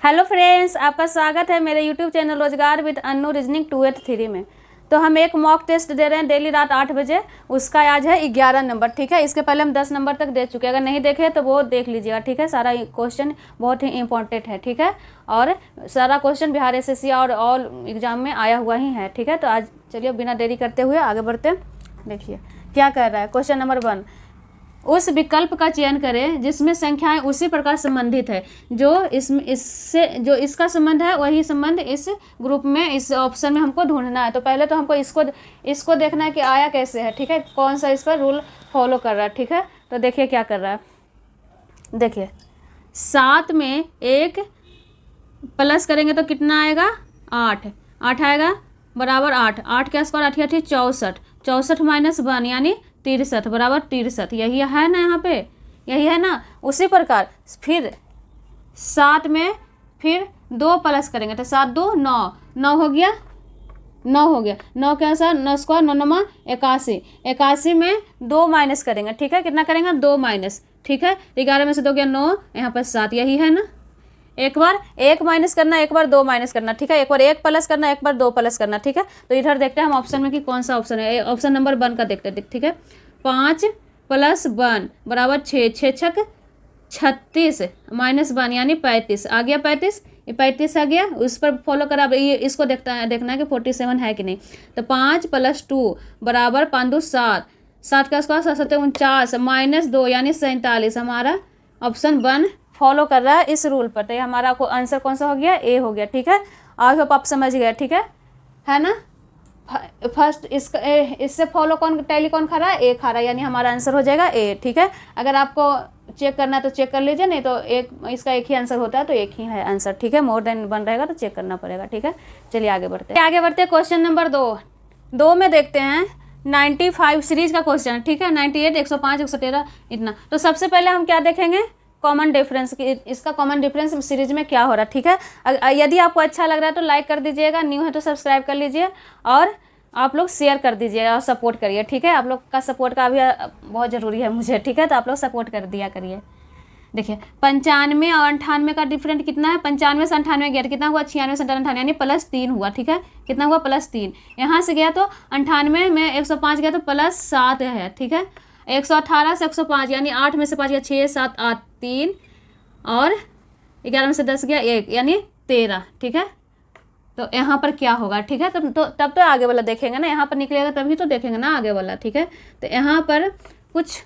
Hello friends, आपका स्वागत है मेरे यूट्यूब चैनल रोजगार विद अन्नू रीजनिंग 2 3 में। तो हम एक मॉक टेस्ट दे रहे हैं डेली रात 8 बजे। उसका आज है 11 नंबर, ठीक है। इसके पहले हम 10 नंबर तक दे चुके हैं, अगर नहीं देखे तो वो देख लीजिएगा, ठीक है। सारा क्वेश्चन बहुत ही इंपॉर्टेंट है, ठीक है। और सारा क्वेश्चन बिहार एसएससी और ऑल एग्जाम में आया हुआ ही है, ठीक है। तो आज चलिए बिना देरी करते हुए आगे बढ़ते हैं। देखिए क्या कर रहा है। क्वेश्चन नंबर 1, उस विकल्प का चयन करें जिसमें संख्याएं उसी प्रकार संबंधित है जो इसका संबंध है, वही संबंध इस ग्रुप में, इस ऑप्शन में हमको ढूंढना है। तो पहले तो हमको इसको देखना है कि आया कैसे है, ठीक है। कौन सा इस पर रूल फॉलो कर रहा है, ठीक है। तो देखिए क्या कर रहा है। देखिए 7 में 1 प्लस करेंगे तो कितना आएगा, 8 आएगा बराबर 8 के स्क्वायर 8 8 64, 64 माइनस 1 यानी 63 बराबर 63। यही है ना, यहाँ पे यही है ना। उसी प्रकार फिर 7 में फिर 2 प्लस करेंगे तो 7 2 9 हो गया, 9 के साथ 9 स्क्वायर 9 9 81, 81 में 2 माइनस करेंगे, ठीक है। कितना करेंगे, 2 माइनस, ठीक है। 11 में से 2 गया 9, यहाँ पर 7, यही है ना। एक बार 1 माइनस करना, एक बार 2 माइनस करना, ठीक है। एक बार 1 प्लस करना, एक बार 2 प्लस करना, ठीक है। तो इधर देखते हैं हम ऑप्शन में कि कौन सा ऑप्शन है। ऑप्शन नंबर 1 का देखते हैं, ठीक है। 5 + 1 बराबर 6, 6 छक 36 माइनस 1 यानी 35 आ गया। 35 ये 35 आ गया। उस पर फॉलो करा। अब ये इसको देखना है कि 47 है कि नहीं। तो 5 + 2 बराबर 5 2 7, 7 का स्क्वायर 7 7 49 माइनस 2 यानी 47। हमारा ऑप्शन 1 फॉलो कर रहा है इस रूल पर। तो ये हमारा को आंसर कौन सा हो गया, ए हो गया, ठीक है। आई होप आप समझ गए, ठीक है ना। फर्स्ट इससे फॉलो टैली कौन खा रहा है, ए खा रहा है, यानी हमारा आंसर हो जाएगा ए, ठीक है। अगर आपको चेक करना है तो चेक कर लीजिए, नहीं तो इसका एक ही आंसर होता है तो एक ही है आंसर, ठीक है। मोर देन 1 रहेगा तो चेक करना पड़ेगा, ठीक है। चलिए आगे बढ़ते हैं। क्वेश्चन नंबर 2 में देखते हैं 95 सीरीज का क्वेश्चन, ठीक है। 98 105 113 इतना। तो सबसे पहले हम क्या देखेंगे, कॉमन डिफरेंस। इसका कॉमन डिफरेंस सीरीज में क्या हो रहा है, ठीक है। यदि आपको अच्छा लग रहा है तो लाइक कर दीजिएगा, न्यू है तो सब्सक्राइब कर लीजिए, और आप लोग शेयर कर दीजिएगा और सपोर्ट करिए, ठीक है। आप लोग का सपोर्ट का भी बहुत ज़रूरी है मुझे, ठीक है। तो आप लोग सपोर्ट कर दिया करिए। देखिए 95 और 98 का डिफरेंट कितना है। 95 से 98 गया तो कितना हुआ, 96 से 98 यानी +3 हुआ, ठीक है। कितना हुआ, +3। यहाँ से गया तो 98 में 105 गया तो +7 है, ठीक है। 118 से 105 यानी 8 में से 5 गया 6 7 8 3, और 11 में से 10 गया 1 यानी 13, ठीक है। तो यहाँ पर क्या होगा, ठीक है। तब तो आगे वाला देखेंगे ना, यहाँ पर निकलेगा तभी तो देखेंगे ना आगे वाला, ठीक है। तो यहाँ पर कुछ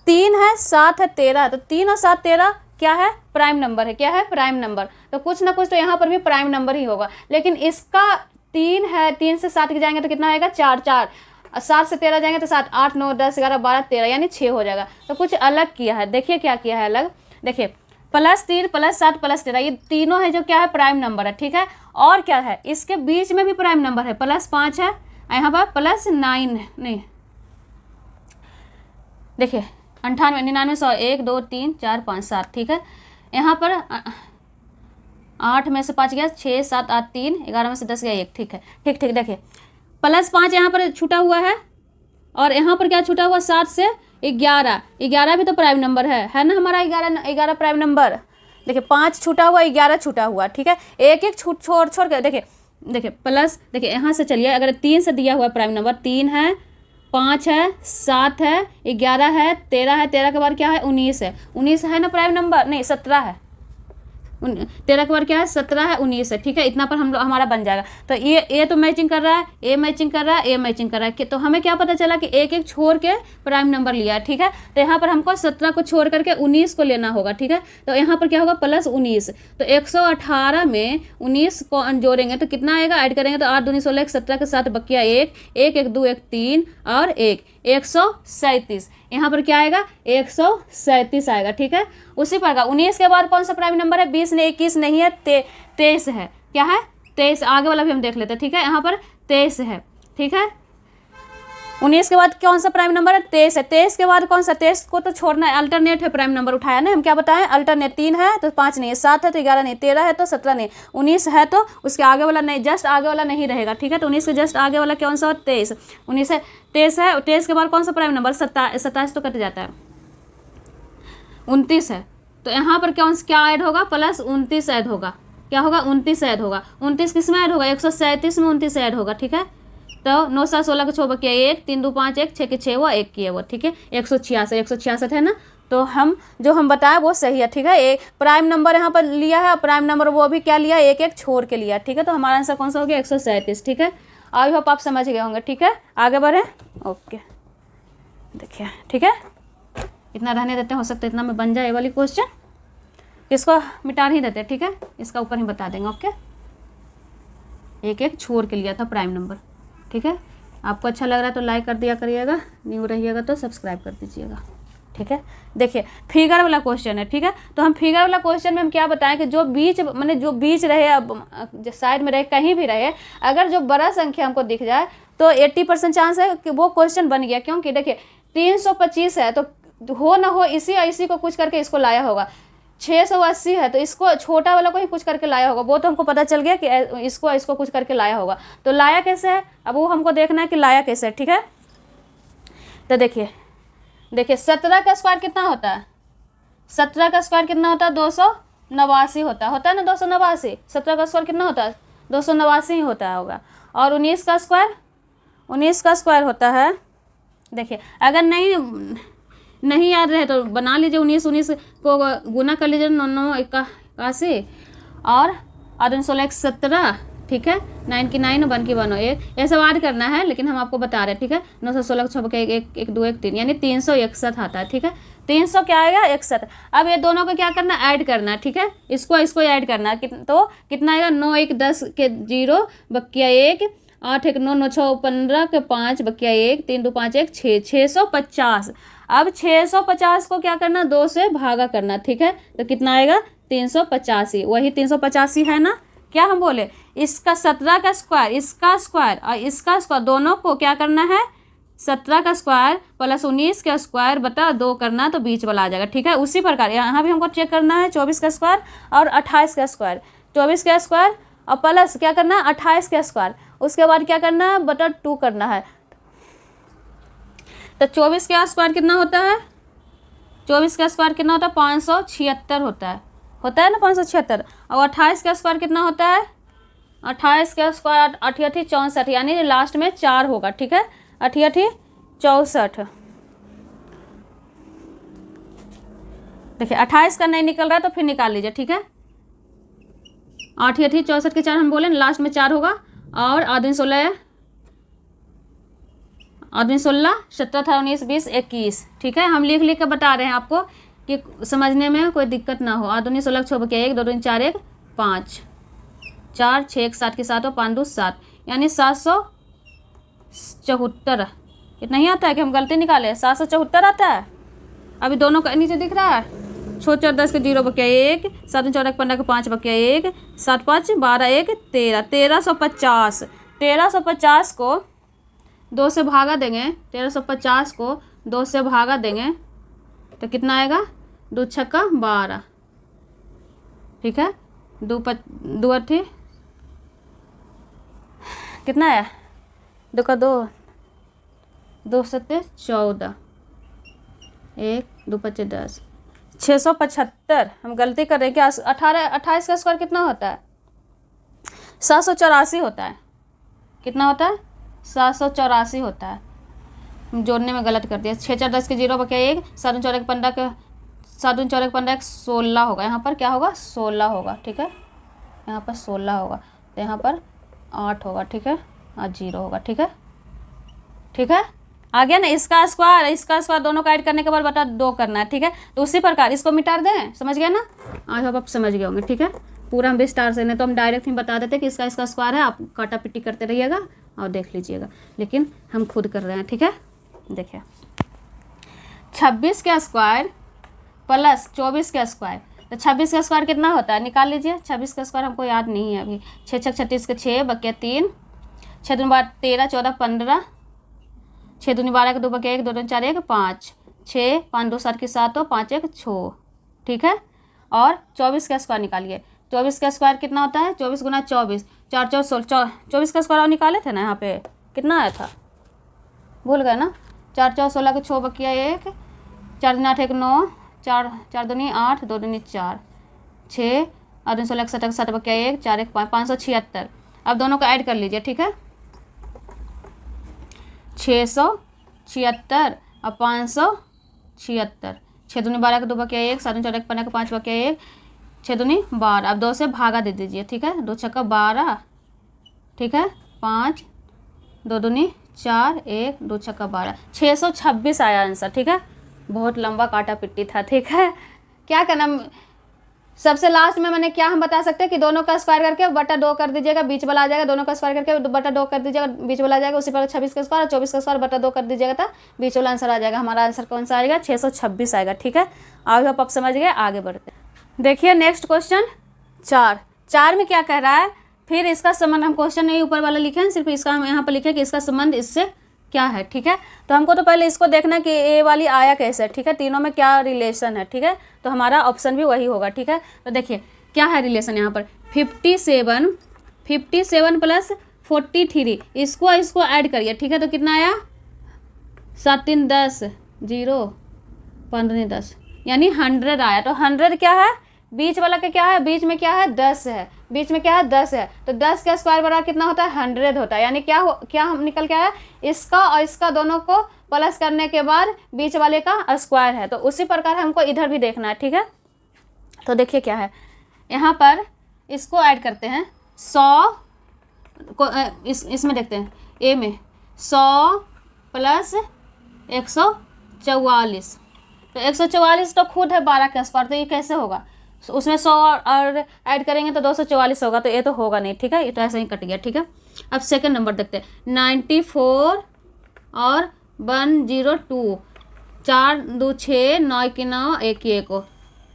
3 है 7 है 13 है। तो 3 और 7 13 क्या है, प्राइम नंबर है। क्या है, प्राइम नंबर। तो कुछ ना कुछ तो यहाँ पर भी प्राइम नंबर ही होगा। लेकिन इसका 3 है, 3 से 7 के जाएंगे तो कितना आएगा, 4 4, 7 से 13 जाएंगे तो 7 8 9 10 11 12 13 यानी 6 हो जाएगा। तो कुछ अलग किया है। देखिए क्या किया है अलग। देखिए +3 +7 +13 ये तीनों है जो क्या है, प्राइम नंबर है, ठीक है। और क्या है, इसके बीच में भी प्राइम नंबर है, +5 है, यहाँ पर +9 नहीं। देखिए 98 99 100 1 2 3 4 5 7, ठीक है। यहाँ पर 8 में से 5 गया 6 7 8 3, 11 में से 10 गया 1, ठीक है। ठीक देखिए +5 यहाँ पर छूटा हुआ है, और यहाँ पर क्या छूटा हुआ, 7 से 11 भी तो प्राइम नंबर है ना हमारा। 11 प्राइम नंबर। देखिए 5 छूटा हुआ, 11 छूटा हुआ, ठीक है। एक एक छोड़ के देखिए प्लस। देखिए यहाँ से चलिए, अगर 3 से दिया हुआ प्राइम नंबर 3 है 5 है 7 है 11 है 13 है, 13 के बाद क्या है, 19 है। 19 है ना प्राइम नंबर, नहीं 17 है। 13 के बाद क्या है, 17 है 19 है, ठीक है। इतना पर हमारा बन जाएगा। तो ये तो मैचिंग कर रहा है, ए मैचिंग कर रहा है, ए मैचिंग कर रहा है। तो हमें क्या पता चला कि एक एक छोड़ के प्राइम नंबर लिया है, ठीक है। तो यहाँ पर हमको 17 को छोड़ करके 19 को लेना होगा, ठीक है। तो यहाँ पर क्या होगा, +19। तो 118 में 19 को जोड़ेंगे तो कितना आएगा, ऐड करेंगे तो 8 दूनी 16 17 के साथ बकिया 1 1 1 2 1 3 और 1 137। यहाँ पर क्या आएगा, 137 आएगा, ठीक है। उसी प्रकार 19 के बाद कौन सा प्राइम नंबर है, 20 नहीं 21 नहीं है, 23 है। क्या है, 23। आगे वाला भी हम देख लेते हैं, ठीक है। यहाँ पर 23 है, ठीक है। 19 के बाद कौन सा प्राइम नंबर है, 23 है। 23 के बाद कौन सा, 23 को तो छोड़ना है, अल्टरनेट है प्राइम नंबर उठाया ना हम। क्या बताएं, अल्टरनेट। 3 है तो 5 नहीं है, 7 है तो 11 नहीं, 13 है तो 17 नहीं, 19 है तो उसके आगे वाला नहीं, जस्ट आगे वाला नहीं रहेगा, ठीक है। तो 19 के जस्ट आगे वाला कौन सा हो, 23। 19 है, 23 है। 23 के बाद कौन सा प्राइम नंबर, 27 तो कट जाता है, 29 है। तो यहाँ पर क्या ऐड होगा, +29 ऐड होगा, क्या होगा 29 ऐड होगा। 29 किस में ऐड होगा 137 में 29 ऐड होगा, ठीक है। तो 9 7 16 के 6 बकिया 1, 3 2 5 1, 6 के 6 हुआ, 1 किए वो, ठीक है। 166 है ना। तो हम बताए वो सही है, ठीक है। एक प्राइम नंबर यहाँ पर लिया है, प्राइम नंबर वो भी क्या लिया, एक एक छोड़ के लिया, ठीक है। तो हमारा आंसर कौन सा हो गया 137, ठीक है। आई होप आप समझ गए होंगे, ठीक है। आगे बढ़े, ओके देखिए, ठीक है। इतना रहने देते हैं, हो सकता है इतना में बन जाए ये वाली क्वेश्चन। इसको मिटा नहीं देते, ठीक है, इसका ऊपर ही बता देंगे, ओके। एक एक छोड़ के लिया था प्राइम नंबर, ठीक है। आपको अच्छा लग रहा है तो लाइक कर दिया करिएगा, न्यू रहिएगा तो सब्सक्राइब कर दीजिएगा, ठीक है। देखिए फिगर वाला क्वेश्चन है, ठीक है। तो हम फिगर वाला क्वेश्चन में हम क्या बताएं कि जो बीच माने जो बीच रहे, अब साइड में रहे, कहीं भी रहे, अगर जो बड़ा संख्या हमको दिख जाए तो 80% चांस है कि वो क्वेश्चन बन गया। क्योंकि देखिए 325 है तो हो ना हो इसी को कुछ करके इसको लाया होगा। 680 है तो इसको छोटा वाला को ही कुछ करके लाया होगा। वो तो हमको पता चल गया कि इसको कुछ करके लाया होगा। तो लाया कैसे है, अब वो हमको देखना है कि लाया कैसे है, ठीक है। तो देखिए 17 का स्क्वायर कितना होता है, 17 का स्क्वायर कितना होता है 289 होता है ना, 289। 17 का स्क्वायर कितना होता है 289 ही होता होगा। और 19 का स्क्वायर होता है, देखिए अगर नहीं याद रहे तो बना लीजिए, 19 को गुना कर लीजिए, 9 9 81 और 16 17, ठीक है। 9 की 9 1 की 1 1, ऐसा वार करना है, लेकिन हम आपको बता रहे हैं, ठीक है। 916 6 के 1 1 2 1 3 यानी 361 आता है, ठीक है। 300 क्या आएगा 61। अब ये दोनों को क्या करना है, ऐड करना है, ठीक है। इसको ऐड करना है, तो कितना आएगा 9 1 10 के 0 बकिया 1, 8 1 9 9 6 15 के 5 बकिया 1, 3 2 5 1 6, 650। अब 650 को क्या करना 2 से भागा करना, ठीक है। तो कितना आएगा 385, वही 385 है ना। क्या हम बोले, इसका 17 का स्क्वायर, इसका स्क्वायर और इसका स्क्वायर दोनों को क्या करना है, 17 का स्क्वायर प्लस 19 का स्क्वायर बटा 2 करना, तो बीच वाला आ जाएगा, ठीक है। उसी प्रकार यहाँ भी हमको चेक करना है 24 का स्क्वायर और 28 का स्क्वायर। 24 का स्क्वायर और प्लस क्या करना है 28 का स्क्वायर, उसके बाद क्या करना है बटा 2 करना है। तो 24 का स्क्वायर कितना होता है, 24 का स्क्वायर कितना होता है 576 होता है ना 576। और 28 का स्क्वायर कितना होता है, 28 का स्क्वायर 8 8 64, यानी लास्ट में 4 होगा, ठीक है। 8 8 64, देखिए 28 का नहीं निकल रहा है तो फिर निकाल लीजिए, ठीक है। 8 8 64 के 4 हम बोले लास्ट में 4 होगा। और आदमी 16 17 18 19 20 21, ठीक है। हम लिख के बता रहे हैं आपको कि समझने में कोई दिक्कत ना हो। आदमी 16 6 बकिया 1 2 2 4 1 5 4 6 1 7 के 7 और 5 2 7, यानी 774। इतना ही आता है कि हम गलती निकाले, 774 आता है। अभी दोनों का नीचे दिख रहा है, 6 4 10 के 0 बकिया 1, 7 4 15 के 5 बकिया 1, 7 5 12 1 13, 1350। 1350 को 2 से भागा देंगे, 1350 को 2 से भागा देंगे तो कितना आएगा 2 छक्का 12, ठीक है। 2 8 कितना है 2 का 2 2 7 14, 1 2 5 10, 675। हम गलती कर रहे हैं क्या, 28 का स्क्वायर कितना होता है 784 होता है। कितना होता है 784 होता है। हम जोड़ने में गलत कर दिया। 6 4 10 के 0 बकिया 1, 7 4 15 के 7 4 15 16 होगा। यहाँ पर क्या होगा 16 होगा, ठीक है। यहाँ पर 16 होगा तो यहाँ पर 8 होगा, ठीक है। और 0 होगा, ठीक है, ठीक है। आ गया ना। इसका स्क्वायर दोनों का ऐड करने के बाद बटा 2 करना है, ठीक है। तो उसी प्रकार इसको मिटा दें, समझ गए ना। आई होप आप समझ गए होंगे, ठीक है। पूरा हम विस्तार से, नहीं तो हम डायरेक्ट ही बता देते कि इसका स्क्वायर है, आप काटा पिट्टी करते रहिएगा और देख लीजिएगा, लेकिन हम खुद कर रहे हैं, ठीक है। देखिए 26 का स्क्वायर प्लस 24 का स्क्वायर, तो 26 का स्क्वायर कितना होता है निकाल लीजिए। 26 का स्क्वायर हमको याद नहीं है अभी। 6 6 36 के 6 बकिया 3, 6 दूनी 13 14 15, 6 दूनी 12 के 2 बकिया 1 2 2 4 1 5, 6 5 2 7 के 7 और 5 1 6, ठीक है। और 24 का स्क्वायर निकालिए। 24 का स्क्वायर कितना होता है 24 गुना 24, 4 4 16। 24 का स्क्वायर और निकाले थे ना, यहाँ पे कितना आया था भूल गए ना। 4 4 16 के 6 बकिया 1, 4 दूनी 8 1 9, 4 4 दूनी 8 2 दूनी 4, 6 और 3 61 61 बचा 1 4 1 5 576। अब दोनों को ऐड कर लीजिए, ठीक है। 676 और 576, 6 दूनी 12 का 2 बचा 1, 7 4 1 15 का 5 बचा 1, 6 दूनी 12। अब 2 से भागा दे दीजिए, ठीक है। 2 छक्का 12, ठीक है, 5, 2 दूनी 4, 1 2 छक्का 12, 626 आया आंसर, ठीक है। बहुत लंबा काटा पिट्टी था, ठीक है। क्या करना, सबसे लास्ट में मैंने क्या हम बता सकते हैं कि दोनों का स्क्वायर करके बटा 2 कर दीजिएगा, बीच वाला आ जाएगा। दोनों का स्क्वायर करके बटा 2 कर दीजिएगा, बीच वाला आ जाएगा। उसी पर 26 का स्क्वायर और 24 का स्क्वायर बटा 2 कर दीजिएगा तो बीच वाला आंसर आ जाएगा। हमारा आंसर कौन सा आएगा? 626 आएगा, ठीक है। आई होप आप समझ गए। आगे बढ़ते हैं। देखिए नेक्स्ट क्वेश्चन 4 में क्या कह रहा है, फिर इसका संबंध, हम क्वेश्चन नहीं ऊपर वाला लिखे हैं, सिर्फ इसका हम यहाँ पर लिखे कि इसका संबंध इससे क्या है, ठीक है। तो हमको तो पहले इसको देखना कि ए वाली आया कैसे, ठीक है, तीनों में क्या रिलेशन है, ठीक है। तो हमारा ऑप्शन भी वही होगा, ठीक है। तो देखिए क्या है रिलेशन यहाँ पर, 57 प्लस 43, इसको ऐड करिए, ठीक है। तो कितना आया? 7 3 10 0 15 10, यानी 100 आया। तो 100 क्या है? बीच वाला का क्या है? बीच में क्या है? 10 है। बीच में क्या है? 10 है। तो 10 का स्क्वायर बराबर कितना होता है? 100 होता है। यानी क्या हम निकल के आया? इसका और इसका दोनों को प्लस करने के बाद बीच वाले का स्क्वायर है। तो उसी प्रकार हमको इधर भी देखना है, ठीक है। तो देखिए क्या है यहाँ पर, इसको ऐड करते हैं 100 को, इसमें देखते हैं ए में 100 प्लस 144। तो 144 तो खुद है 12 का स्क्वायर, तो ये कैसे होगा? उसमें 100 और ऐड करेंगे तो 244 होगा, तो ये तो होगा नहीं, ठीक है। ये तो ऐसे ही कट गया, ठीक है। अब सेकंड नंबर देखते हैं 94 और 102, 4 2 6 9 की 9 1 की 1।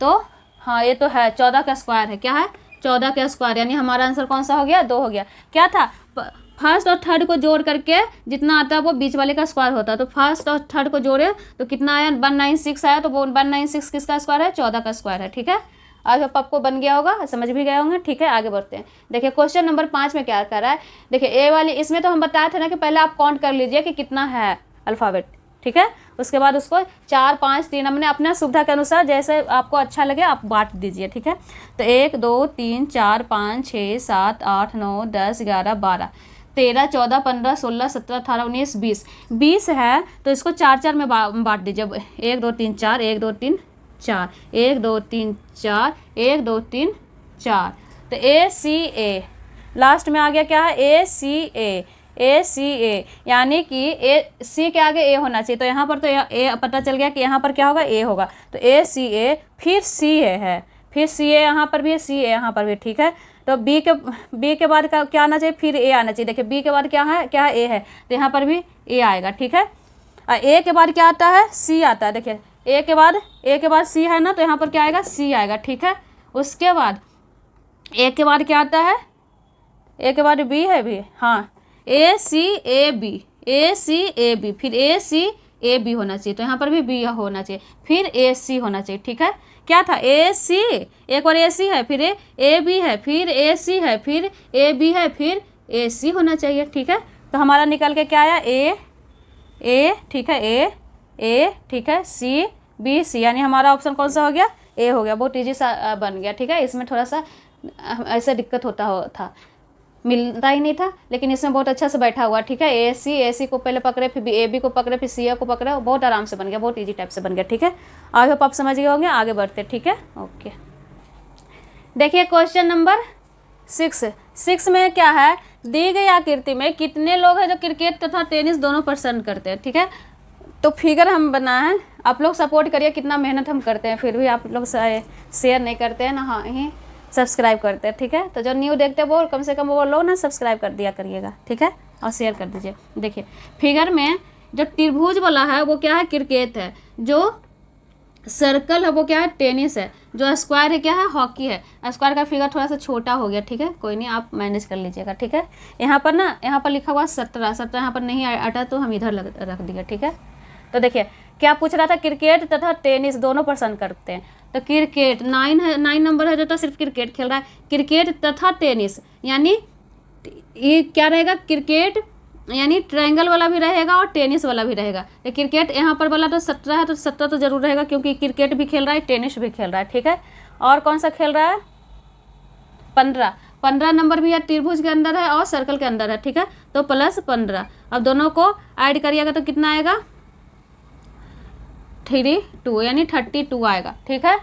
तो हाँ ये तो है 14 का स्क्वायर है। क्या है? 14 का स्क्वायर, यानी हमारा आंसर कौन सा हो गया? 2 हो गया। क्या था? फर्स्ट और थर्ड को जोड़ करके जितना आता है वो बीच वाले का स्क्वायर होता है। तो फर्स्ट और थर्ड को जोड़े तो कितना आया? 196 आया। तो वो 196 किसका स्क्वायर है? 14 का स्क्वायर है, ठीक है। आज आपको बन गया होगा, समझ भी गए होंगे, ठीक है। आगे बढ़ते हैं। देखिए क्वेश्चन नंबर 5 में क्या कर रहा है। देखिए ए वाली, इसमें तो हम बताए थे ना कि पहले आप काउंट कर लीजिए कि कितना है अल्फ़ाबेट, ठीक है। उसके बाद उसको 4 5 3 अपने अपना सुविधा के अनुसार जैसे आपको अच्छा लगे आप बांट दीजिए, ठीक है। तो 1 2 3 4 5 6 7 8 9 10 11 12 13 14 15 16 17 18 19 20 है। तो इसको 4 4 में बांट दीजिए। 1 2 3 4 1 2 3 4 1 2 3 4 1 2 3 4। तो ACA लास्ट में आ गया। क्या है? ACA, यानी कि C के आगे A होना चाहिए। तो यहाँ पर तो A पता चल गया कि यहाँ पर क्या होगा? A होगा। तो ACA फिर CA है, फिर CA यहाँ पर भी है, CA यहाँ पर भी, ठीक है। तो B के बाद क्या आना चाहिए? फिर A आना चाहिए। देखिए B के बाद क्या है? A है, तो यहाँ पर भी A आएगा, ठीक है। और A के बाद क्या आता है? C आता है। देखिए A के बाद C है ना, तो यहाँ पर क्या आएगा? C आएगा, ठीक है। उसके बाद A के बाद क्या आता है? A के बाद B है भी, हाँ, ACAB, फिर ACAB होना चाहिए। तो यहाँ पर भी B होना चाहिए, फिर AC होना चाहिए, ठीक है। क्या था? AC, एक बार AC है, फिर AB है, फिर AC है, फिर AB है, फिर AC होना चाहिए, ठीक है। तो हमारा निकल के क्या आया? A, ठीक है, A, ठीक है, C, यानी हमारा ऑप्शन कौन सा हो गया? A हो गया। बहुत ईजी सा बन गया, ठीक है। इसमें थोड़ा सा ऐसे दिक्कत होता था, मिलता ही नहीं था, लेकिन इसमें बहुत अच्छा से बैठा हुआ, ठीक है। AC को पहले पकड़े, फिर AB को पकड़े, फिर CA को पकड़े, बहुत आराम से बन गया, बहुत इजी टाइप से बन गया, ठीक है। आई होप आप समझ गए होंगे। आगे बढ़ते, ठीक है, ओके। देखिए क्वेश्चन नंबर 6 में क्या है? दी गई आकृति में कितने लोग हैं जो क्रिकेट तथा टेनिस दोनों पसंद करते हैं, ठीक है। तो फिगर हम बनाए हैं, आप लोग सपोर्ट करिए, कितना मेहनत हम करते हैं, फिर भी आप लोग शेयर नहीं करते हैं ना, हाँ ही सब्सक्राइब करते हैं, ठीक है। तो जो न्यू देखते हैं वो कम से कम वो लोग ना सब्सक्राइब कर दिया करिएगा, ठीक है, और शेयर कर दीजिए। देखिए फिगर में जो त्रिभुज वाला है वो क्या है? क्रिकेट है। जो सर्कल है वो क्या है? टेनिस है। जो स्क्वायर है क्या है? हॉकी है। स्क्वायर का फिगर थोड़ा सा छोटा हो गया, ठीक है, कोई नहीं, आप मैनेज कर लीजिएगा, ठीक है। यहाँ पर लिखा हुआ 17 यहाँ पर नहीं अटा, तो हम इधर रख दिए, ठीक है। तो देखिए क्या पूछ रहा था? क्रिकेट तथा टेनिस दोनों पसंद करते हैं। तो क्रिकेट 9 है, 9 नंबर है जो तो सिर्फ क्रिकेट खेल रहा है। क्रिकेट तथा टेनिस, यानी ये क्या रहेगा? क्रिकेट यानी ट्रायंगल वाला भी रहेगा और टेनिस वाला भी रहेगा। तो क्रिकेट यहाँ पर वाला तो 17 है, तो 17 तो जरूर रहेगा, क्योंकि क्रिकेट भी खेल रहा है, टेनिस भी खेल रहा है, ठीक है। और कौन सा खेल रहा है? 15, 15 नंबर भी है, त्रिभुज के अंदर है और सर्कल के अंदर है, ठीक है, तो प्लस 15। अब दोनों को ऐड करिएगा तो कितना आएगा 32, यानी 32 आएगा, ठीक है।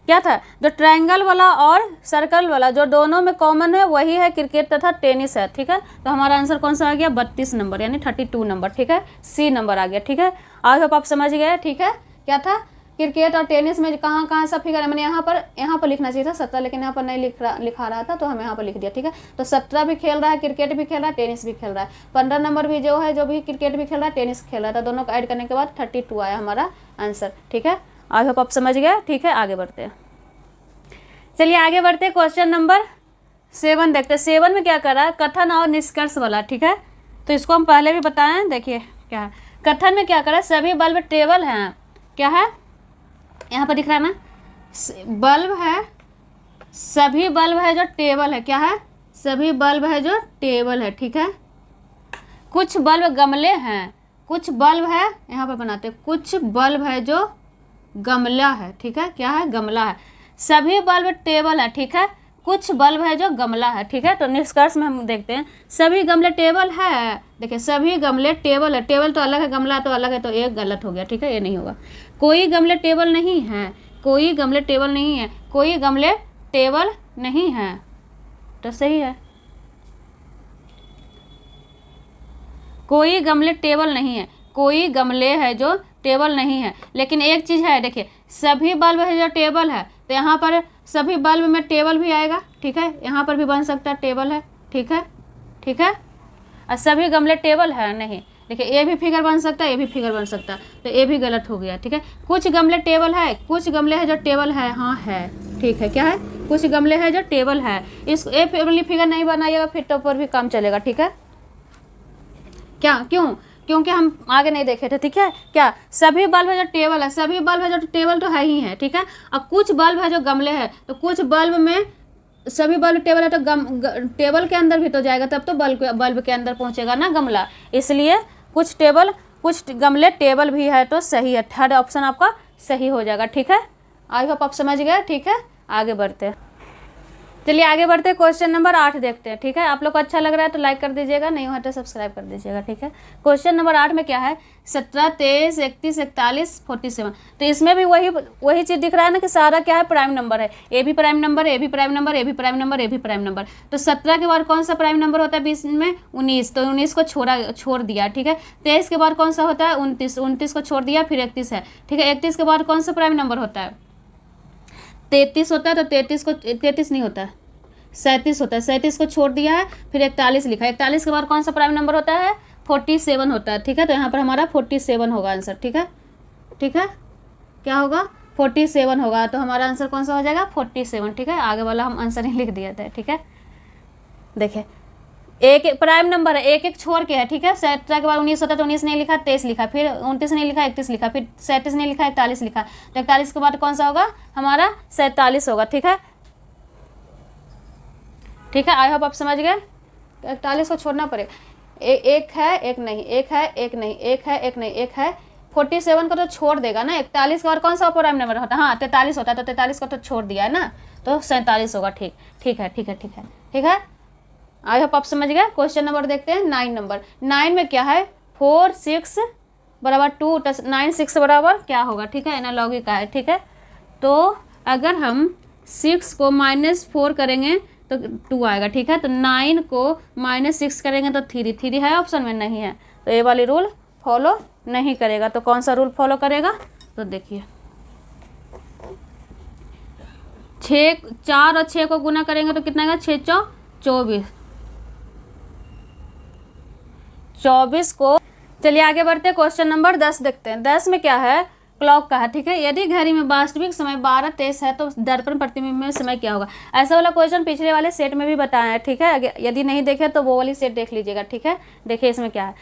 क्या था, जो ट्रायंगल वाला और सर्कल वाला जो दोनों में कॉमन है वही है क्रिकेट तथा टेनिस है, ठीक है। तो हमारा आंसर कौन सा आ गया 32 नंबर, यानी 32 नंबर, ठीक है, सी नंबर आ गया, ठीक है। आई होप आप समझ गए, ठीक है। क्या था, क्रिकेट और टेनिस में कहाँ कहाँ सब फिगर है, मैंने यहाँ पर लिखना चाहिए था 17, लेकिन यहाँ पर नहीं लिखा रहा था तो हम यहाँ पर लिख दिया, ठीक है। तो 17 भी खेल रहा है, क्रिकेट भी खेल रहा है, टेनिस भी खेल रहा है। 15 नंबर भी जो है, जो भी क्रिकेट भी खेल रहा है, टेनिस खेल रहा था, दोनों को ऐड करने के बाद 32 आया हमारा आंसर, ठीक है। आई होप आप समझ गए, ठीक है। आगे बढ़ते हैं, चलिए आगे बढ़ते हैं। क्वेश्चन नंबर 7 देखते हैं। 7 में क्या करा, कथन और निष्कर्ष वाला, ठीक है। तो इसको हम पहले भी बताएं, देखिए क्या है। कथन में क्या करा, सभी बल्ब टेबल हैं, क्या है यहाँ पर दिख रहा है ना, बल्ब है, सभी बल्ब है जो टेबल है, क्या है, सभी बल्ब है जो टेबल है, ठीक है। कुछ बल्ब गमले हैं, कुछ बल्ब है, यहाँ पर बनाते हैं, कुछ बल्ब है जो गमला है, ठीक है, क्या है, गमला है। सभी बल्ब टेबल है, ठीक है, कुछ बल्ब है जो गमला है, ठीक है। तो निष्कर्ष में हम देखते हैं, सभी गमले टेबल है, देखिए सभी गमले टेबल है, टेबल तो अलग है, गमला तो अलग है, तो एक गलत हो गया, ठीक है, ये नहीं होगा। कोई गमले टेबल नहीं है, कोई गमले टेबल नहीं है, कोई गमले टेबल नहीं है, तो सही है। कोई गमले टेबल नहीं है, कोई गमले है जो टेबल नहीं है, लेकिन एक चीज़ है, देखिए सभी बल्ब है जो टेबल है, तो यहाँ पर सभी बल्ब में टेबल भी आएगा, ठीक है, यहाँ पर भी बन सकता है टेबल है, ठीक है, ठीक है। और सभी गमले टेबल है नहीं, देखिए ये भी फिगर बन सकता है, ये भी फिगर बन सकता है, तो ये भी गलत हो गया, ठीक है। कुछ गमले टेबल है, कुछ गमले है जो टेबल है, हाँ है, ठीक है, क्या है, कुछ गमले है जो टेबल है। इस ये फिगर नहीं बनाइएगा, फिर तो पर भी काम चलेगा, ठीक है। क्या, क्यों, क्योंकि हम आगे नहीं देखे थे, ठीक है। क्या, सभी बल्ब है जो टेबल है, सभी बल्ब है जो टेबल तो है ही है, ठीक है। अब कुछ बल्ब है जो गमले हैं, तो कुछ बल्ब में सभी बल्ब टेबल है तो टेबल के अंदर भी तो जाएगा, तब तो बल्ब के अंदर पहुंचेगा ना गमला, इसलिए कुछ टेबल कुछ गमले टेबल भी है, तो सही है, थर्ड ऑप्शन आपका सही हो जाएगा, ठीक है। आई होप आप समझ गए, ठीक है। आगे बढ़ते हैं, चलिए आगे बढ़ते हैं। क्वेश्चन नंबर 8 देखते हैं, ठीक है। आप लोग को अच्छा लग रहा है तो लाइक कर दीजिएगा, नहीं हुआ तो सब्सक्राइब कर दीजिएगा, ठीक है। क्वेश्चन नंबर 8 में क्या है, 17, 23, 31, 41, 47। तो इसमें भी वही चीज़ दिख रहा है ना कि सारा क्या है, प्राइम नंबर है, ए भी प्राइम नंबर, ए भी प्राइम नंबर, ए भी प्राइम नंबर, ए भी प्राइम नंबर। तो 17 के बाद कौन सा प्राइम नंबर होता है 20 में, 19, तो 19 को छोड़ दिया, ठीक है। 23 के बाद कौन सा होता है 29, 29 को छोड़ दिया, फिर 31 है, ठीक है। 31 के बाद कौन सा प्राइम नंबर होता है 33 होता है, तो 33 नहीं होता है, 37 होता है, 37 को छोड़ दिया है, फिर 41 लिखा है। 41 के बाद कौन सा प्राइम नंबर होता है 47 होता है, ठीक है। तो यहाँ पर हमारा 47 होगा आंसर, ठीक है, ठीक है। क्या होगा 47 होगा, तो हमारा आंसर कौन सा हो जाएगा 47, ठीक है। आगे वाला हम आंसर ही लिख दिए थे, ठीक है। देखिए एक प्राइम नंबर है, एक एक छोड़ के है, ठीक है। 17 के बाद 19 होता है, तो 19 नहीं लिखा, 23 लिखा, फिर 29 नहीं लिखा, 31 लिखा, फिर 37 नहीं लिखा, 41 लिखा, तो 41 के बाद कौन सा होगा हमारा 47 होगा, ठीक है, ठीक है। आई होप आप समझ गए। 41 को छोड़ना पड़ेगा, एक है एक नहीं, एक है एक नहीं, एक है एक नहीं, एक है 47 को तो छोड़ देगा ना। 41 के बाद कौन सा प्राइम नंबर होता है, हाँ 43 होता है, तो 43 को तो छोड़ दिया है ना, तो 47 होगा, ठीक, ठीक है, ठीक है, ठीक है, ठीक है। आई होप आप समझ गए। क्वेश्चन नंबर देखते हैं 9 नंबर। 9 में क्या है 4, 6 बराबर 2, 9, 6 बराबर क्या होगा, ठीक है, एनालॉगी का है, ठीक है। तो अगर हम 6 को -4 करेंगे तो 2 आएगा, ठीक है। तो 9 को -6 करेंगे तो 3 है ऑप्शन में, नहीं है, तो ये वाली रूल फॉलो नहीं करेगा। तो कौन सा रूल फॉलो करेगा, तो देखिए 4 और 6 को गुना करेंगे तो कितना आएगा 6 × 24, 24 को। चलिए आगे बढ़ते हैं। क्वेश्चन नंबर 10 देखते हैं। 10 में क्या है क्लॉक का है, ठीक है। यदि घड़ी में वास्तविक समय 12:23 है तो दर्पण प्रतिबिंब में समय क्या होगा। ऐसा वाला क्वेश्चन पिछले वाले सेट में भी बताया है, ठीक है। यदि नहीं देखे तो वो वाली सेट देख लीजिएगा, ठीक है। देखिए इसमें क्या है,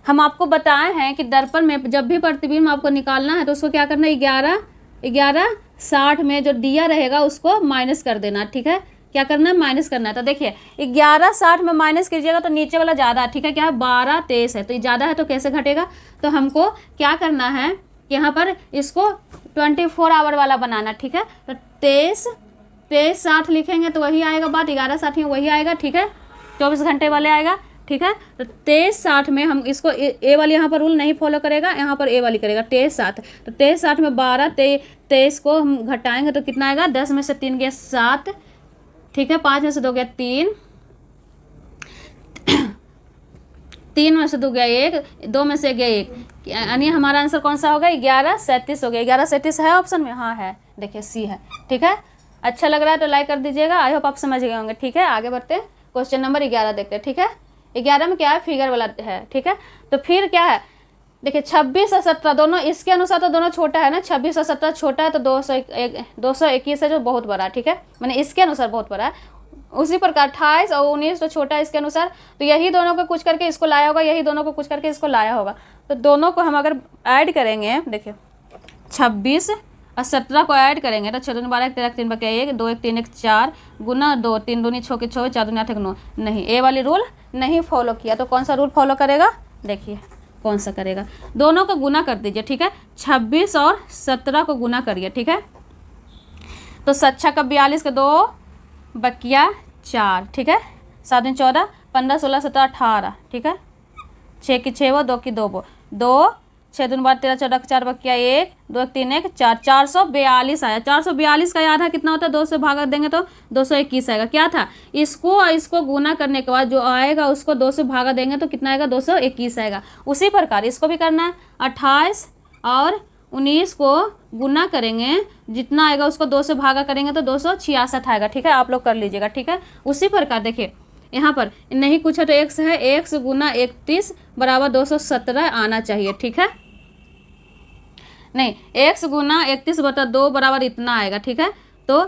हम आपको बताए हैं कि दर्पण में जब भी प्रतिबिंब आपको निकालना है तो उसको क्या करना है 11:60 में जो दिया रहेगा उसको माइनस कर देना, ठीक है। क्या करना है माइनस करना है। तो देखिए 11:60 में माइनस कीजिएगा तो नीचे वाला ज़्यादा है, ठीक है। क्या है 12:23 है, तो ये ज़्यादा है तो कैसे घटेगा। तो हमको क्या करना है यहाँ पर इसको 24 आवर वाला बनाना, ठीक है। तो 23 23:60 लिखेंगे तो वही आएगा बात, 11:60 में वही आएगा, ठीक है, 24 घंटे वाले आएगा, ठीक है। तो 23:60 में हम इसको ए वाली यहाँ पर रूल नहीं फॉलो करेगा, यहाँ पर ए वाली करेगा, 23:60। तो 23:60 में 12 23 को हम घटाएंगे तो कितना आएगा, 10 में से 3 गया 7, ठीक है, 5 में से 2 गया 3, 3 में से 2 गया 1, 2 में से गया 1, यानी हमारा आंसर कौन सा होगा, 11:37 हो गया। 11:37 है ऑप्शन में, हाँ है, देखिए सी है, ठीक है। अच्छा लग रहा है तो लाइक कर दीजिएगा। आई होप आप समझ गए होंगे, ठीक है। आगे बढ़ते हैं, क्वेश्चन नंबर 11 देखते हैं, ठीक है। 11 में क्या है, फिगर वाला है, ठीक है। तो फिर क्या है, देखिए 26 और 17 दोनों इसके अनुसार तो दोनों छोटा है ना, 26 और 17 छोटा है तो 221 है जो बहुत बड़ा है, ठीक है, मैंने इसके अनुसार बहुत बड़ा है। उसी प्रकार 28 और 19 तो छोटा है इसके अनुसार, तो यही दोनों को कुछ करके इसको लाया होगा, यही दोनों को कुछ करके इसको लाया होगा। तो दोनों को हम अगर ऐड करेंगे, देखिए 26 और 17 को ऐड करेंगे तो 6 दूनी 12, 13 3 बचा 1, 2 1 3 1 4 गुना 2, 3 दूनी 6 के 6, 4 दूनी 8 9, नहीं, ए वाली रूल नहीं फॉलो किया। तो कौन सा रूल फॉलो करेगा, देखिए कौन सा करेगा, दोनों को गुना कर दीजिए, ठीक है। 26 और 17 को गुना करिए, ठीक है। तो 7 का 42 के 2 बकिया 4, ठीक है, 7 दिन 14, 15 16 17 18, ठीक है, 6 की 6 वो, 2 की 2 वो, 2 6 दूनी 12 13 14 4 बकिया 1, 2 1 3 1 4, 442 आया। 442 का आधा कितना होता है, 2 से भागा देंगे तो 221 आएगा। क्या था, इसको और इसको गुना करने के बाद जो आएगा उसको 2 से भागा देंगे तो कितना आएगा, 221 आएगा। उसी प्रकार इसको भी करना है, 28 और 19 को गुना करेंगे, जितना आएगा उसको 2 से भागा करेंगे तो 266 आएगा, ठीक है। आप लोग कर लीजिएगा, ठीक है। उसी प्रकार देखिए यहाँ पर नहीं कुछ है तो x है, x गुना 31 बराबर 217 आना चाहिए, ठीक है। नहीं, x गुना 31 बटा 2 बराबर इतना आएगा, ठीक है। तो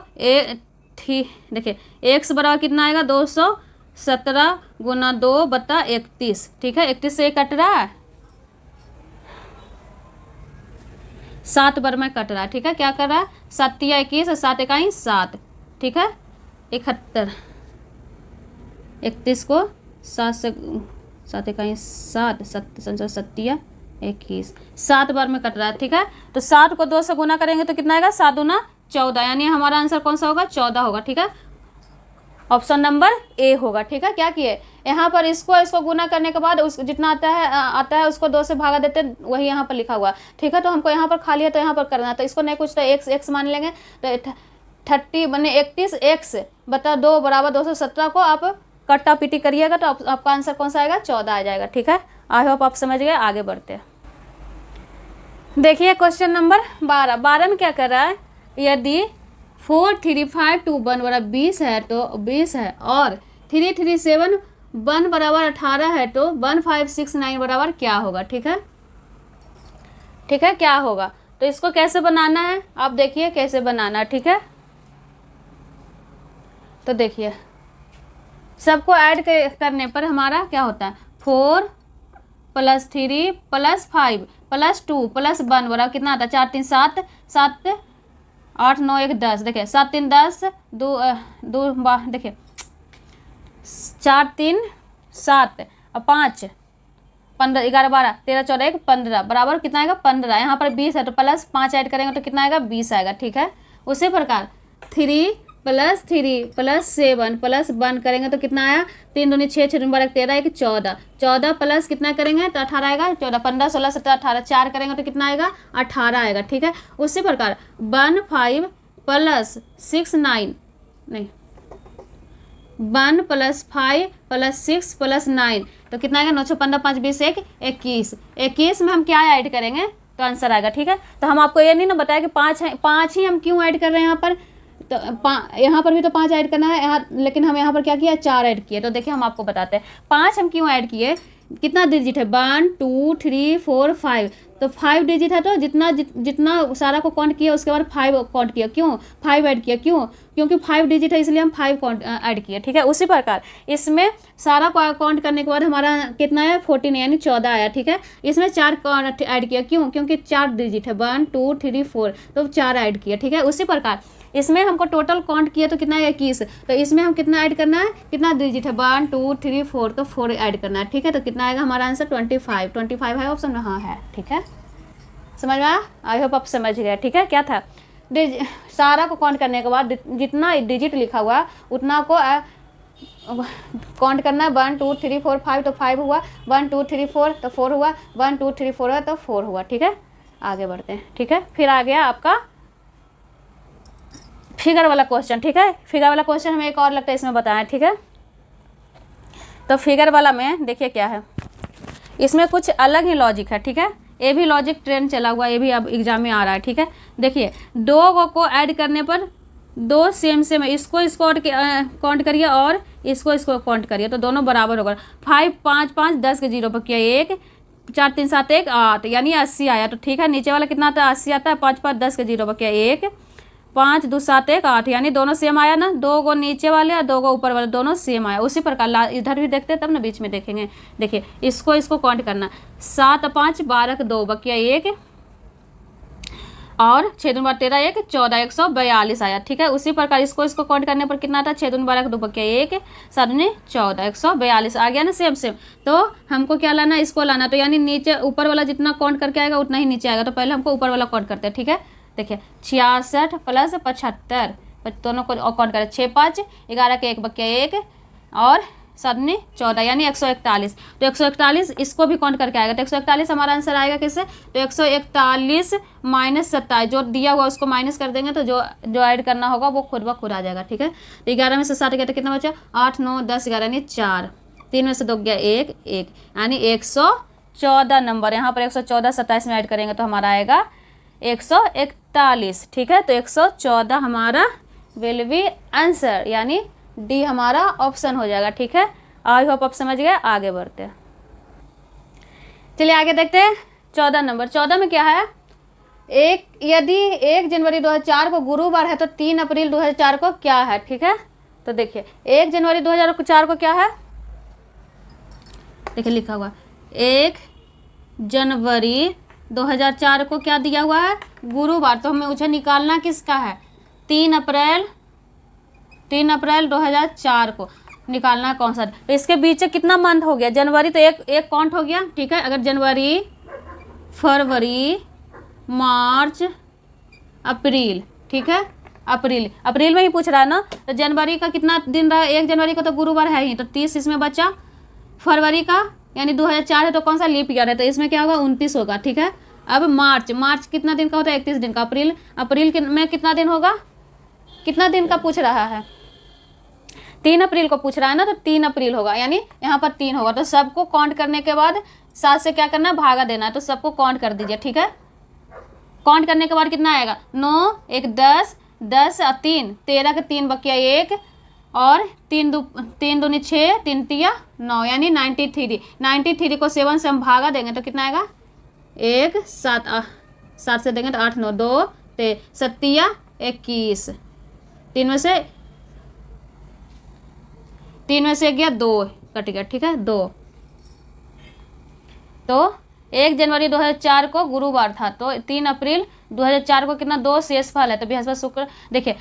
देखिए x बराबर कितना आएगा, 217 गुना 2 बटा 31, ठीक है। 31 से 1 कट रहा है, 7 बार में कट रहा है, ठीक है। क्या कर रहा है, 7 या 21 और 7 इकाई 7, ठीक है, 71, 31 को 7 से 7 इकाई 7 7 21, 7 बार में कट रहा है, ठीक है। तो 7 को 2 से गुना करेंगे तो कितना आएगा, 7 दूना 14, यानी हमारा आंसर कौन सा होगा, 14 होगा, ठीक है। ऑप्शन नंबर ए होगा, ठीक है। क्या किए, यहाँ पर इसको गुना करने के बाद उस जितना आता है उसको 2 से भागा देते हैं, वही यहाँ पर लिखा हुआ, ठीक है। तो हमको यहाँ पर खाली है तो यहाँ पर करना है, तो इसको नहीं कुछ तो x मान लेंगे, तो 30 बने 31 x बटा 2 बराबर 217 को आप कट्टा पीटी करिएगा तो आपका आंसर कौन सा आएगा, 14 आ जाएगा, ठीक है। आई होप आप समझ गए। आगे बढ़ते हैं, देखिए क्वेश्चन नंबर 12 में क्या कर रहा है, यदि 4 3 5 2 1 बराबर 20 है तो 20 है, और 3 3 7 1 बराबर 18 है तो 1 5 6 9 बराबर क्या होगा, ठीक है, ठीक है, क्या होगा। तो इसको कैसे बनाना है, आप देखिए कैसे बनाना है, ठीक है। तो देखिए सबको ऐड करने पर हमारा क्या होता है, 4 + 3 + 5 + 2 + 1 बराबर कितना आता है, 4 3 7 7 8 9 1 10, देखिए 7 3 10 2 देखिए 4 3 7 और 5 15 11 12 13 14 1 15 बराबर कितना आएगा, 15। यहाँ पर 20 है तो +5 ऐड करेंगे तो कितना आएगा, 20 आएगा, ठीक है। उसी प्रकार 3 + 3 + 7 + 1 करेंगे तो कितना आया, 3 दूनी 6 6 दूनी 12 13 1 14 14 प्लस कितना करेंगे तो 18 आएगा, 14 15 16 17 18 4 करेंगे तो कितना आएगा, 18 आएगा, ठीक है। उसी प्रकार 1 5 + 6 9 नहीं 1 + 5 + 6 + 9 तो कितना आएगा, 9 15 5 20 1 21 21 में हम क्या ऐड करेंगे तो आंसर आएगा, ठीक है। तो हम आपको ये नहीं ना बताया कि 5 है, 5 ही हम क्यों ऐड कर रहे हैं यहाँ पर, तो यहाँ पर भी तो 5 ऐड करना है यहाँ, लेकिन हम यहाँ पर क्या किया, 4 ऐड किए। तो देखिए हम आपको बताते हैं 5 हम क्यों ऐड किए, कितना डिजिट है, 1 2 3 4 5, तो 5 डिजिट है तो जितना सारा को काउंट किया उसके बाद 5 काउंट किया, क्यों 5 ऐड किया, क्योंकि 5 डिजिट है इसलिए हम 5 काउंट ऐड किए, ठीक है। उसी प्रकार इसमें सारा को काउंट करने के बाद हमारा कितना है, 14 यानी 14 आया, ठीक है। इसमें 4 काउंट ऐड किया, क्योंकि 4 डिजिट है, 1 2 3 4 तो 4 ऐड किया, ठीक है। उसी प्रकार इसमें हमको टोटल काउंट किया तो कितना है, 21, तो इसमें हम कितना ऐड करना है, कितना डिजिट है, 1 2 3 4 तो 4 ऐड करना है, ठीक है। तो कितना आएगा हमारा आंसर, 25 है ऑप्शन में, हाँ है, ठीक है। समझ में आया, आई होप आप समझ गए, ठीक है। क्या था सारा को काउंट करने के बाद जितना डिजिट लिखा हुआ है उतना को काउंट करना है। 1 2 3 4 5 तो 5 हुआ, 1 2 3 4 तो 4 हुआ, 1 2 3 4 है तो 4 हुआ। ठीक है, आगे बढ़ते हैं। ठीक है, फिर आ गया आपका फिगर वाला क्वेश्चन। ठीक है, फिगर वाला क्वेश्चन हमें एक और लगता है इसमें बताएं। ठीक है, तो फिगर वाला में देखिए क्या है, इसमें कुछ अलग ही लॉजिक है। ठीक है, ये भी लॉजिक ट्रेंड चला हुआ, ये भी अब एग्जाम में आ रहा है। ठीक है, देखिए दो को ऐड करने पर दो सेम सेम है, इसको काउंट करिए और इसको काउंट करिए तो दोनों बराबर होगा। 5 5 5 10 के 0 पर किया 1, 4 3 7 1 8 यानी 80 आया। तो ठीक है, नीचे वाला कितना आता है 80 आता है। 5 5 10 के 0 पर किया 1, 5 2 7 1 8 यानी दोनों सेम आया ना। 2 को नीचे वाले और 2 को ऊपर वाले दोनों सेम आया। उसी प्रकार इधर भी देखते हैं तब ना बीच में देखेंगे। देखिए इसको काउंट करना, 7 5 12 के 2 बकिया 1 और 6 दूनी 12 13 1 14 142 आया। ठीक है, उसी प्रकार इसको काउंट करने पर कितना था 6 दूनी 12 के 2 बकिया 1 7 दूनी 14 142 आ गया ना सेम सेम। तो हमको क्या लाना, इसको लाना। तो यानी नीचे ऊपर वाला जितना काउंट करके आएगा उतना ही नीचे आएगा। तो पहले हमको ऊपर वाला काउंट करते हैं। ठीक है, देखिए 66 प्लस 75 दोनों को काउंट करें। 6 5 11 के 1 बकिया 1 और 7 दूनी 14 यानी 141। तो 141 इसको भी काउंट करके आएगा। तो 141 हमारा आंसर आएगा किससे, तो 141 माइनस 27 जो दिया हुआ उसको माइनस कर देंगे तो जो ऐड करना होगा वो खुद ब खुद आ जाएगा। ठीक है, तो 11 में से 7 गया तो कितना बचा 8 9 10 11 यानी 4, 3 में से 2 गया 1 1 यानी 114 नंबर। यहाँ पर 114 27 में ऐड करेंगे तो हमारा आएगा 141। ठीक है, तो 114 हमारा विल बी आंसर यानी डी हमारा ऑप्शन हो जाएगा। ठीक है, आई होप आप समझ गए। आगे बढ़ते हैं, चलिए आगे देखते हैं 14 नंबर। 14 में क्या है, यदि 1 जनवरी 2004 को गुरुवार है तो 3 अप्रैल 2004 को क्या है। ठीक है, तो देखिए 1 जनवरी 2004 को क्या है, देखिए लिखा हुआ 1 जनवरी 2004 को क्या दिया हुआ है, गुरुवार। तो हमें उसे निकालना किसका है, 3 अप्रैल 2004 को निकालना है कौन सा। तो इसके बीच कितना मंथ हो गया, जनवरी तो एक काउंट हो गया। ठीक है, अगर जनवरी फरवरी मार्च अप्रैल, ठीक है अप्रैल में ही पूछ रहा है ना। तो जनवरी का कितना दिन रहा, 1 जनवरी को तो गुरुवार है ही तो 30 इसमें बचा। फरवरी का यानी 2004 है तो कौन सा लीप ईयर है, तो इसमें क्या होगा 29 होगा। ठीक है, अब मार्च कितना दिन का होता है 31 दिन का। अप्रैल में कितना दिन होगा, कितना दिन का पूछ रहा है, 3 अप्रैल को पूछ रहा है ना तो 3 अप्रैल होगा यानी यहाँ पर 3 होगा। तो सबको काउंट करने के बाद 7 से क्या करना है भागा देना है। तो सबको काउंट कर दीजिए। ठीक है, काउंट करने के बाद कितना आएगा 9 1 10 10 और 3 13 के 3 बकिया 1 और 3 दूनी 6 3 तिया 9 यानी 93 को 7 से हम भागा देंगे तो कितना आएगा 1 7 से देंगे तो 8 9 2 7 21 3 में से गया 2 कट गया। ठीक है, 2 तो 1 जनवरी 2004 को गुरुवार था तो 3 अप्रैल 2004 को कितना 2 शेष फल है तो बृहस्पति शुक्र। देखिए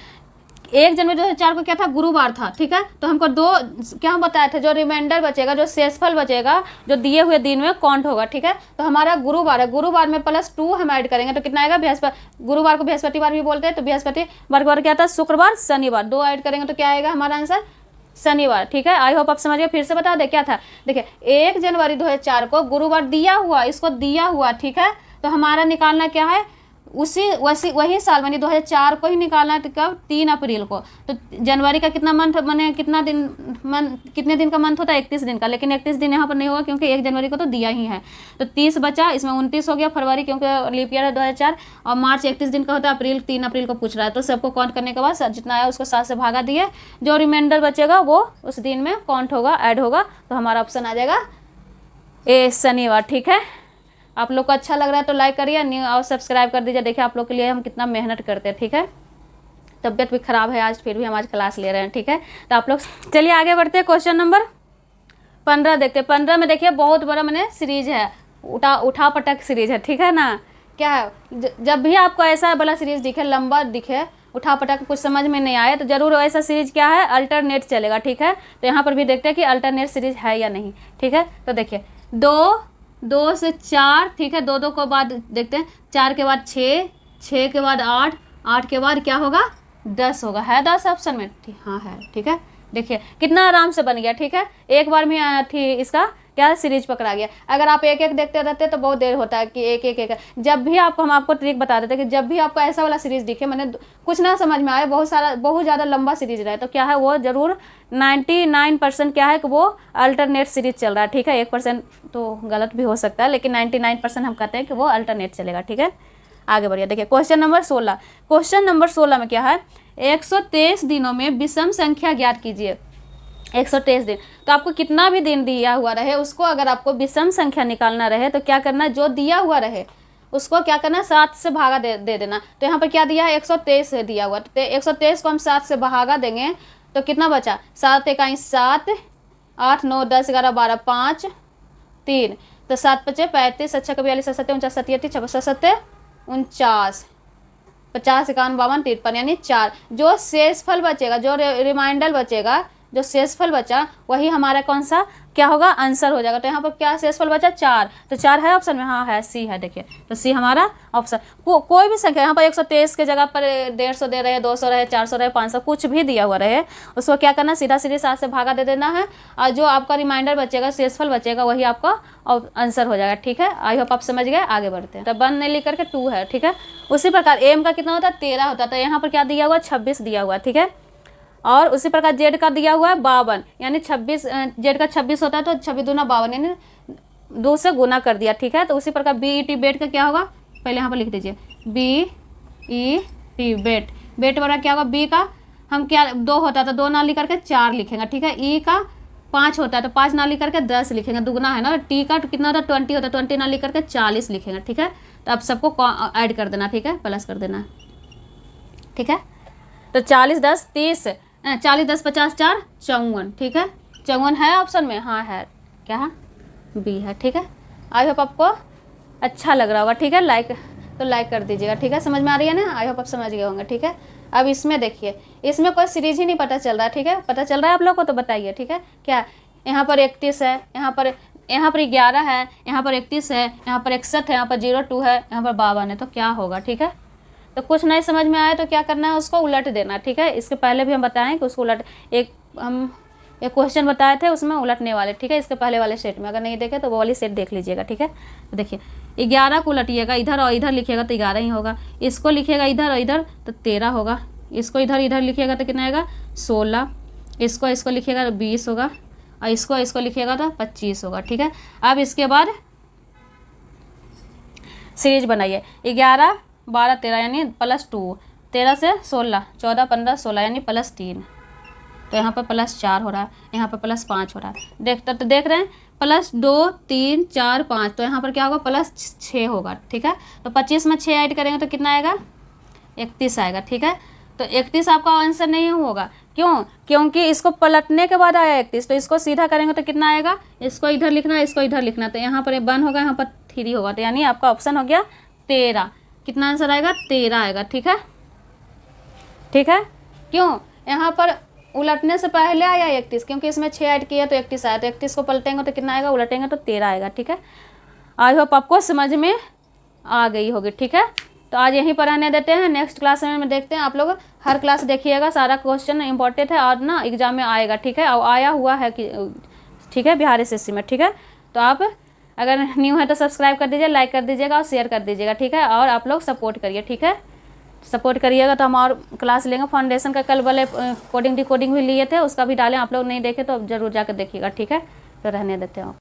1 जनवरी 2004 को क्या था, गुरुवार था। ठीक है, तो हमको 2 क्या हम बताए थे, जो रिमाइंडर बचेगा, जो शेषफल बचेगा, जो दिए हुए दिन में काउंट होगा। ठीक है, तो हमारा गुरुवार है, गुरुवार में +2 हम ऐड करेंगे तो कितना आएगा, बृहस्पति, गुरुवार को बृहस्पतिवार भी बोलते हैं तो बृहस्पतिवार क्या था, शुक्रवार शनिवार, 2 ऐड करेंगे तो क्या आएगा हमारा आंसर शनिवार। ठीक है, आई होप आप समझ गए। फिर से बता दे क्या था, देखिए 1 जनवरी 2004 को गुरुवार दिया हुआ, इसको दिया हुआ। ठीक है, तो हमारा निकालना क्या है, वही साल यानी 2004 को ही निकालना है। तो कब, 3 अप्रैल को। तो जनवरी का कितना मंथ माने कितने दिन का मंथ होता है, 31 दिन का। लेकिन 31 दिन यहाँ पर नहीं होगा क्योंकि 1 जनवरी को तो दिया ही है। तो 30 बचा, इसमें 29 हो गया। फरवरी क्योंकि लीप ईयर है 2004 और मार्च 31 दिन का होता है। अप्रैल 3 अप्रैल को पूछ रहा है तो सबको काउंट करने के बाद जितना आया उसको 7 से भागा दिए, जो रिमाइंडर बचेगा वो उस दिन में काउंट होगा, ऐड होगा। तो हमारा ऑप्शन आ जाएगा ए शनिवार। ठीक है, आप लोग को अच्छा लग रहा है तो लाइक करिए, न्यू और सब्सक्राइब कर दीजिए। देखिए आप लोग के लिए हम कितना मेहनत करते हैं। ठीक है, तबीयत भी खराब है आज, फिर भी हम आज क्लास ले रहे हैं। ठीक है, तो आप लोग चलिए आगे बढ़ते हैं। क्वेश्चन नंबर 15 देखते हैं। 15 में देखिए बहुत बड़ा मैंने सीरीज है, उठा पटक सीरीज है। ठीक है ना, क्या है, जब भी आपको ऐसा बड़ा सीरीज दिखे, लंबा दिखे, उठा पटक कुछ समझ में नहीं आए तो जरूर ऐसा सीरीज क्या है, अल्टरनेट चलेगा। ठीक है, तो यहाँ पर भी देखते हैं कि अल्टरनेट सीरीज है या नहीं। ठीक है, तो देखिए 2 से 4, ठीक है, 2 के बाद देखते हैं, 4 के बाद 6 के बाद 8 8 के बाद क्या होगा 10 होगा, है 10 ऑप्शन में, हाँ है, ठीक है। देखिए कितना आराम से बन गया, ठीक है, एक बार में थी इसका क्या सीरीज पकड़ा गया। अगर आप एक एक देखते रहते तो बहुत देर होता है कि एक एक एक, जब भी आपको हम आपको ट्रिक बता देते हैं कि जब भी आपको ऐसा वाला सीरीज दिखे, मैंने कुछ ना समझ में आए, बहुत ज़्यादा लंबा सीरीज रहे, तो क्या है वो जरूर 99% क्या है कि वो अल्टरनेट सीरीज चल रहा है, ठीक है। 1% तो गलत भी हो सकता है, लेकिन 99% हम कहते हैं कि वो अल्टरनेट चलेगा, ठीक है। आगे बढ़िए, देखिए क्वेश्चन नंबर 16। क्वेश्चन नंबर 16 में क्या है, 123 दिनों में विषम संख्या ज्ञात कीजिए। 123 दिन, तो आपको कितना भी दिन दिया हुआ रहे उसको अगर आपको विषम संख्या निकालना रहे तो क्या करना, जो दिया हुआ रहे उसको क्या करना, 7 से भागा दे देना। तो यहाँ पर क्या दिया है, 123 दिया हुआ, तो 123 को हम 7 से भागा देंगे तो कितना बचा, 7 × 7, 8 9 10 11 12 5 3, तो 7 × 5 = 35, 6 × 42 7 49 37 56 7 49, 50 51 52 53, यानी 4। जो शेषफल बचेगा, जो रिमाइंडर बचेगा, जो शेषफल बचा वही हमारा कौन सा क्या होगा, आंसर हो जाएगा। तो यहाँ पर क्या शेषफल बचा, 4, तो 4 है ऑप्शन में, हाँ है, सी है। देखिए तो सी हमारा ऑप्शन। कोई भी संख्या यहाँ पर 123 के जगह पर 150 दे रहे, 200 रहे, 400 रहे, 500 कुछ भी दिया हुआ रहे, उसको क्या करना, सीधा 7 से भागा दे देना है, और जो आपका रिमाइंडर बचेगा, शेषफल बचेगा, वही आपका आंसर हो जाएगा, ठीक है। आई होप आप समझ गए। आगे बढ़ते हैं। तो 1 नहीं लिख करके 2 है, ठीक है। उसी प्रकार एम का कितना होता है, 13 होता है, तो यहाँ पर क्या दिया हुआ, 26 दिया हुआ है, ठीक है। और उसी प्रकार जेड का दिया हुआ है 52, यानी 26, जेड का 26 होता है, तो 26 दूना 52, यानी 2 से गुना कर दिया, ठीक है। तो उसी प्रकार BET बेट का क्या होगा, पहले यहाँ पर लिख दीजिए, BET बेट वाला क्या होगा, बी का हम क्या 2 होता है तो 2 ना लिख करके 4 लिखेंगे, ठीक है। ई का 5 होता है तो 5 ना लिख करके 10 लिखेंगे, दुगना है ना। टी का कितना होता है 20 होता है, 20 ना लिख करके 40 लिखेंगे, ठीक है। तो अब सबको ऐड कर देना, ठीक है, प्लस कर देना, ठीक है। तो 40 10 30, 40 10 50 4 54, ठीक है। 54 है ऑप्शन में, हाँ है, क्या है, बी है, ठीक है। आई होप आपको अच्छा लग रहा होगा, ठीक है। लाइक कर दीजिएगा, ठीक है। समझ में आ रही है ना, आई होप आप समझ गए होंगे, ठीक है। अब इसमें देखिए, इसमें कोई सीरीज ही नहीं पता चल रहा है, ठीक है। पता चल रहा है आप लोग को तो बताइए, ठीक है। क्या यहाँ पर 31 है, यहाँ पर 11 है, यहाँ पर 31 है, यहाँ पर 61 है, यहाँ पर 02 है, यहाँ पर 52 है, तो क्या होगा, ठीक है। तो कुछ नहीं समझ में आया तो क्या करना है, उसको उलट देना, ठीक है। इसके पहले भी हम बताएं कि उसको उलट, हम एक क्वेश्चन बताए थे उसमें उलटने वाले, ठीक है। इसके पहले वाले सेट में अगर नहीं देखे तो वो वाली सेट देख लीजिएगा, ठीक है। तो देखिए 11 को उलटिएगा, इधर और इधर लिखिएगा तो 11 ही होगा, इसको लिखिएगा इधर और इधर तो 13 होगा, इसको इधर लिखिएगा तो कितना आएगा 16, इसको लिखिएगा तो 20 होगा, और इसको लिखिएगा तो 25 होगा, ठीक है। अब इसके बाद सीरीज बनाइए, 11 12 13 यानी +2, 13 से 16 14 15 16 यानी +3, तो यहाँ पर +4 हो रहा है, यहाँ पर +5 हो रहा है। देख रहे हैं, +2 3 4 5, तो यहाँ पर क्या होगा +6 होगा, ठीक है। तो 25 में 6 ऐड करेंगे तो कितना आएगा 31 आएगा, ठीक है। तो 31 आपका आंसर नहीं होगा, क्यों, क्योंकि इसको पलटने के बाद आया 31, तो इसको सीधा करेंगे तो कितना आएगा, इसको इधर लिखना, इसको इधर लिखना, तो यहाँ पर 1 होगा, यहाँ पर 3 होगा, तो यानी आपका ऑप्शन हो गया 13। कितना आंसर आएगा 13 आएगा, ठीक है, ठीक है। क्यों, यहाँ पर उलटने से पहले आया 31, क्योंकि इसमें 6 ऐड किया तो 31 आया, तो 31 को पलटेंगे तो कितना आएगा, उलटेंगे तो 13 आएगा, ठीक है। आई होप आपको समझ में आ गई होगी, ठीक है। तो आज यहीं पर रहने देते हैं, नेक्स्ट क्लास में देखते हैं। आप लोग हर क्लास देखिएगा, सारा क्वेश्चन इंपॉर्टेंट है और ना एग्जाम में आएगा, ठीक है, और आया हुआ है कि, ठीक है, बिहार SSC में, ठीक है। तो आप अगर न्यू है तो सब्सक्राइब कर दीजिए, लाइक कर दीजिएगा और शेयर कर दीजिएगा, ठीक है। और आप लोग सपोर्ट करिए, ठीक है, सपोर्ट करिएगा तो हम और क्लास लेंगे। फाउंडेशन का कल वाले कोडिंग डिकोडिंग भी लिए थे, उसका भी डालें, आप लोग नहीं देखे तो अब जरूर जाकर देखिएगा, ठीक है। तो रहने देते हैं।